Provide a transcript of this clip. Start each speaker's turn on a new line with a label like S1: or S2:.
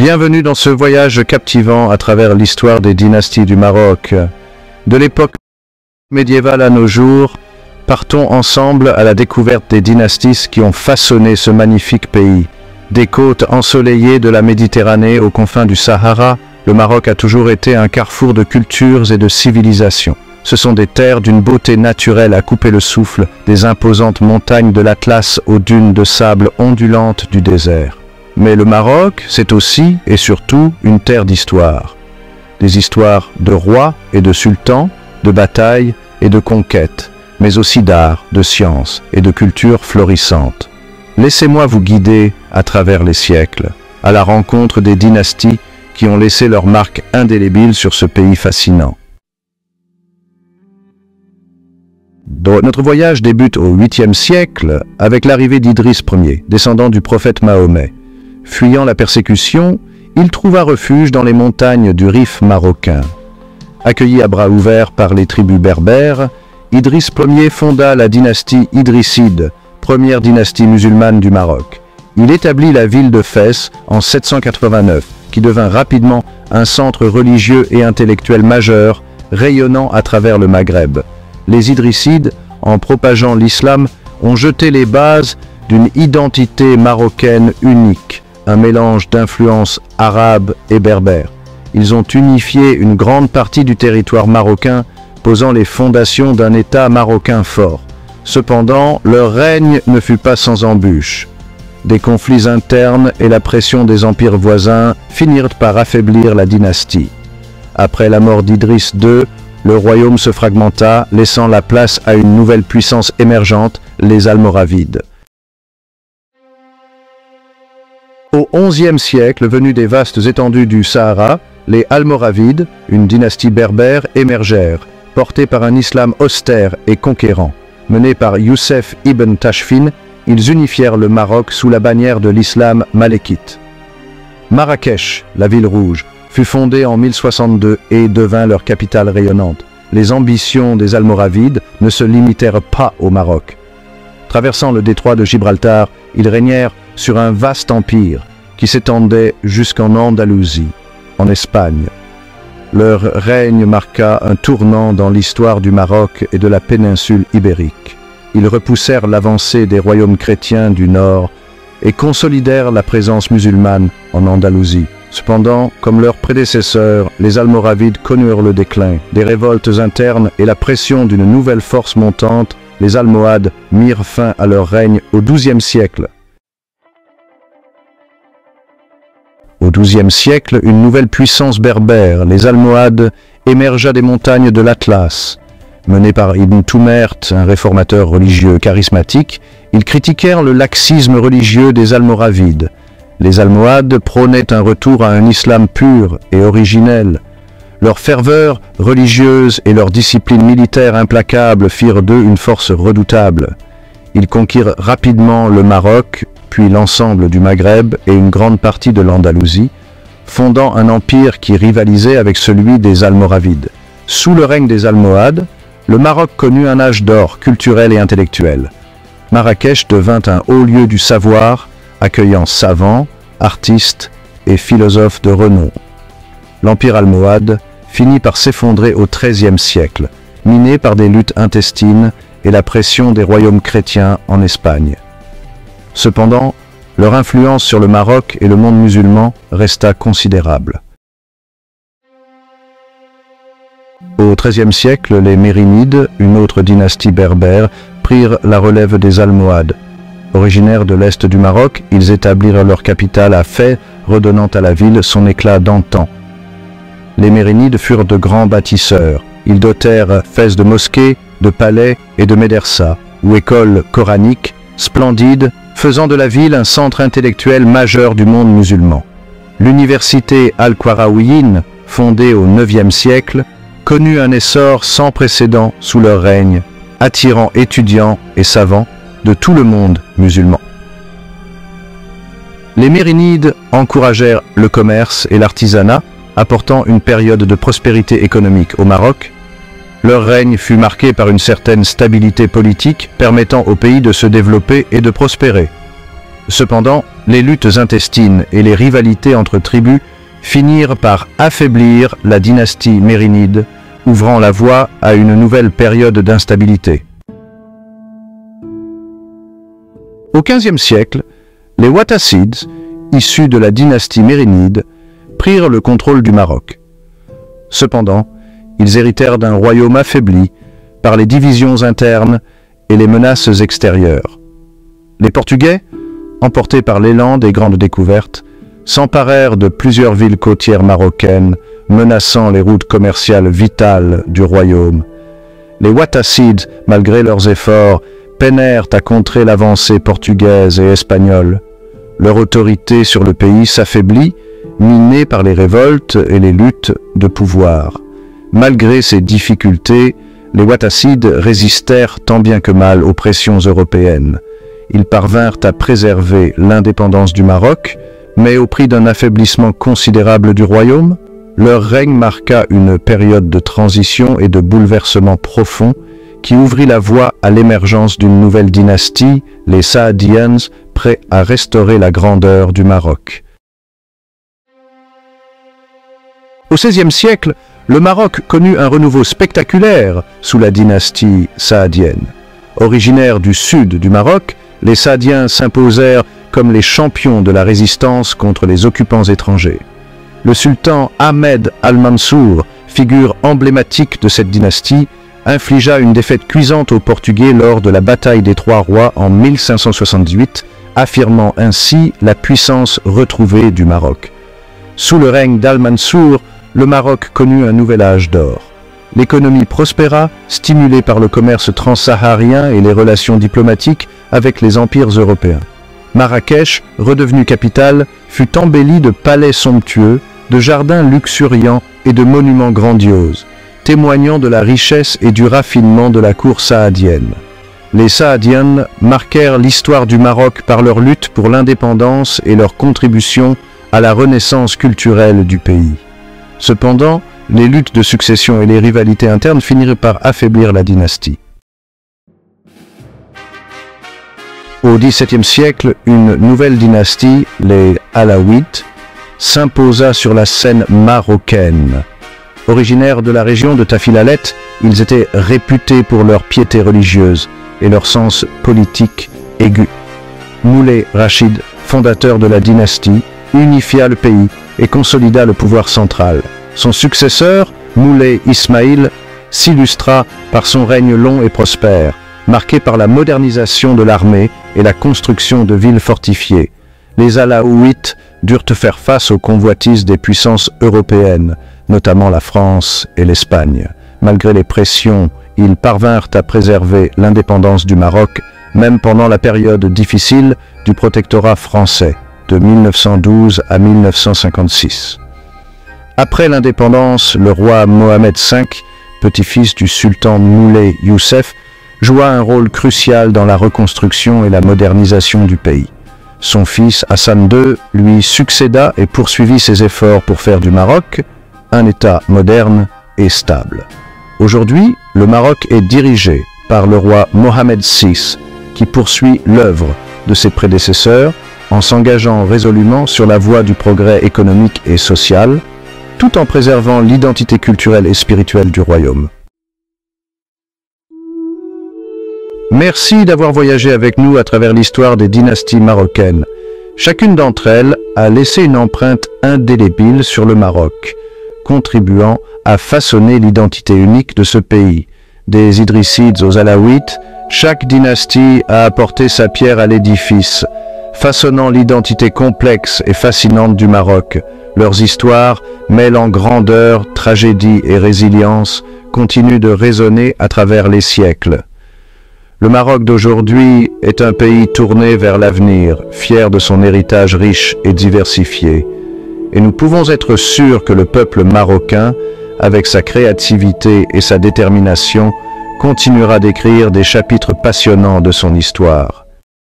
S1: Bienvenue dans ce voyage captivant à travers l'histoire des dynasties du Maroc. De l'époque médiévale à nos jours, partons ensemble à la découverte des dynasties qui ont façonné ce magnifique pays. Des côtes ensoleillées de la Méditerranée aux confins du Sahara, le Maroc a toujours été un carrefour de cultures et de civilisations. Ce sont des terres d'une beauté naturelle à couper le souffle, des imposantes montagnes de l'Atlas aux dunes de sable ondulantes du désert. Mais le Maroc, c'est aussi et surtout une terre d'histoire. Des histoires de rois et de sultans, de batailles et de conquêtes, mais aussi d'art, de science et de culture florissante. Laissez-moi vous guider à travers les siècles, à la rencontre des dynasties qui ont laissé leur marque indélébile sur ce pays fascinant. Notre voyage débute au 8e siècle avec l'arrivée d'Idriss Ier, descendant du prophète Mahomet. Fuyant la persécution, il trouva refuge dans les montagnes du Rif marocain. Accueilli à bras ouverts par les tribus berbères, Idriss Ier fonda la dynastie idrisside, première dynastie musulmane du Maroc. Il établit la ville de Fès en 789, qui devint rapidement un centre religieux et intellectuel majeur, rayonnant à travers le Maghreb. Les Idrissides, en propageant l'islam, ont jeté les bases d'une identité marocaine unique, un mélange d'influences arabes et berbères. Ils ont unifié une grande partie du territoire marocain, posant les fondations d'un État marocain fort. Cependant, leur règne ne fut pas sans embûches. Des conflits internes et la pression des empires voisins finirent par affaiblir la dynastie. Après la mort d'Idriss II, le royaume se fragmenta, laissant la place à une nouvelle puissance émergente, les Almoravides. Au XIe siècle, venus des vastes étendues du Sahara, les Almoravides, une dynastie berbère, émergèrent, portés par un islam austère et conquérant. Menés par Youssef ibn Tashfin, ils unifièrent le Maroc sous la bannière de l'islam malékite. Marrakech, la ville rouge, fut fondée en 1062 et devint leur capitale rayonnante. Les ambitions des Almoravides ne se limitèrent pas au Maroc. Traversant le détroit de Gibraltar, ils régnèrent sur un vaste empire qui s'étendait jusqu'en Andalousie, en Espagne. Leur règne marqua un tournant dans l'histoire du Maroc et de la péninsule ibérique. Ils repoussèrent l'avancée des royaumes chrétiens du nord et consolidèrent la présence musulmane en Andalousie. Cependant, comme leurs prédécesseurs, les Almoravides connurent le déclin. Des révoltes internes et la pression d'une nouvelle force montante, les Almohades mirent fin à leur règne au XIIe siècle. Au XIIe siècle, une nouvelle puissance berbère, les Almohades, émergea des montagnes de l'Atlas. Menés par Ibn Tumert, un réformateur religieux charismatique, ils critiquèrent le laxisme religieux des Almoravides. Les Almohades prônaient un retour à un islam pur et originel. Leur ferveur religieuse et leur discipline militaire implacable firent d'eux une force redoutable. Ils conquirent rapidement le Maroc, puis l'ensemble du Maghreb et une grande partie de l'Andalousie, fondant un empire qui rivalisait avec celui des Almoravides. Sous le règne des Almohades, le Maroc connut un âge d'or culturel et intellectuel. Marrakech devint un haut lieu du savoir, accueillant savants, artistes et philosophes de renom. L'empire almohade finit par s'effondrer au XIIIe siècle, miné par des luttes intestines et la pression des royaumes chrétiens en Espagne. Cependant, leur influence sur le Maroc et le monde musulman resta considérable. Au XIIIe siècle, les Mérinides, une autre dynastie berbère, prirent la relève des Almohades. Originaires de l'est du Maroc, ils établirent leur capitale à Fès, redonnant à la ville son éclat d'antan. Les Mérinides furent de grands bâtisseurs. Ils dotèrent Fès de mosquées, de palais et de médersas, ou écoles coraniques, splendides, faisant de la ville un centre intellectuel majeur du monde musulman. L'université Al-Qarawiyyin, fondée au IXe siècle, connut un essor sans précédent sous leur règne, attirant étudiants et savants de tout le monde musulman. Les Mérinides encouragèrent le commerce et l'artisanat, apportant une période de prospérité économique au Maroc. Leur règne fut marqué par une certaine stabilité politique permettant au pays de se développer et de prospérer. Cependant, les luttes intestines et les rivalités entre tribus finirent par affaiblir la dynastie mérinide, ouvrant la voie à une nouvelle période d'instabilité. Au XVe siècle, les Wattassides, issus de la dynastie mérinide, prirent le contrôle du Maroc. Cependant, ils héritèrent d'un royaume affaibli par les divisions internes et les menaces extérieures. Les Portugais, emportés par l'élan des grandes découvertes, s'emparèrent de plusieurs villes côtières marocaines, menaçant les routes commerciales vitales du royaume. Les Wattassides, malgré leurs efforts, peinèrent à contrer l'avancée portugaise et espagnole. Leur autorité sur le pays s'affaiblit, minée par les révoltes et les luttes de pouvoir. Malgré ces difficultés, les Wattassides résistèrent tant bien que mal aux pressions européennes. Ils parvinrent à préserver l'indépendance du Maroc, mais au prix d'un affaiblissement considérable du royaume. Leur règne marqua une période de transition et de bouleversement profond qui ouvrit la voie à l'émergence d'une nouvelle dynastie, les Saadiens, prêts à restaurer la grandeur du Maroc. Au XVIe siècle, le Maroc connut un renouveau spectaculaire sous la dynastie saadienne. Originaires du sud du Maroc, les Saadiens s'imposèrent comme les champions de la résistance contre les occupants étrangers. Le sultan Ahmed al-Mansour, figure emblématique de cette dynastie, infligea une défaite cuisante aux Portugais lors de la bataille des Trois Rois en 1578, affirmant ainsi la puissance retrouvée du Maroc. Sous le règne d'al-Mansour, le Maroc connut un nouvel âge d'or. L'économie prospéra, stimulée par le commerce transsaharien et les relations diplomatiques avec les empires européens. Marrakech, redevenue capitale, fut embellie de palais somptueux, de jardins luxuriants et de monuments grandioses, témoignant de la richesse et du raffinement de la cour saadienne. Les Saadiens marquèrent l'histoire du Maroc par leur lutte pour l'indépendance et leur contribution à la renaissance culturelle du pays. Cependant, les luttes de succession et les rivalités internes finirent par affaiblir la dynastie. Au XVIIe siècle, une nouvelle dynastie, les Alaouites, s'imposa sur la scène marocaine. Originaires de la région de Tafilalet, ils étaient réputés pour leur piété religieuse et leur sens politique aigu. Moulay Rachid, fondateur de la dynastie, unifia le pays et consolida le pouvoir central. Son successeur, Moulay Ismaïl, s'illustra par son règne long et prospère, marqué par la modernisation de l'armée et la construction de villes fortifiées. Les Alaouites durent faire face aux convoitises des puissances européennes, notamment la France et l'Espagne. Malgré les pressions, ils parvinrent à préserver l'indépendance du Maroc, même pendant la période difficile du protectorat français, de 1912 à 1956. Après l'indépendance, le roi Mohamed V, petit-fils du sultan Moulay Youssef, joua un rôle crucial dans la reconstruction et la modernisation du pays. Son fils Hassan II lui succéda et poursuivit ses efforts pour faire du Maroc un État moderne et stable. Aujourd'hui, le Maroc est dirigé par le roi Mohamed VI, qui poursuit l'œuvre de ses prédécesseurs en s'engageant résolument sur la voie du progrès économique et social, tout en préservant l'identité culturelle et spirituelle du royaume. Merci d'avoir voyagé avec nous à travers l'histoire des dynasties marocaines. Chacune d'entre elles a laissé une empreinte indélébile sur le Maroc, contribuant à façonner l'identité unique de ce pays. Des Idrissides aux Alaouites, chaque dynastie a apporté sa pierre à l'édifice, façonnant l'identité complexe et fascinante du Maroc. Leurs histoires, mêlant grandeur, tragédie et résilience, continuent de résonner à travers les siècles. Le Maroc d'aujourd'hui est un pays tourné vers l'avenir, fier de son héritage riche et diversifié. Et nous pouvons être sûrs que le peuple marocain, avec sa créativité et sa détermination, continuera d'écrire des chapitres passionnants de son histoire.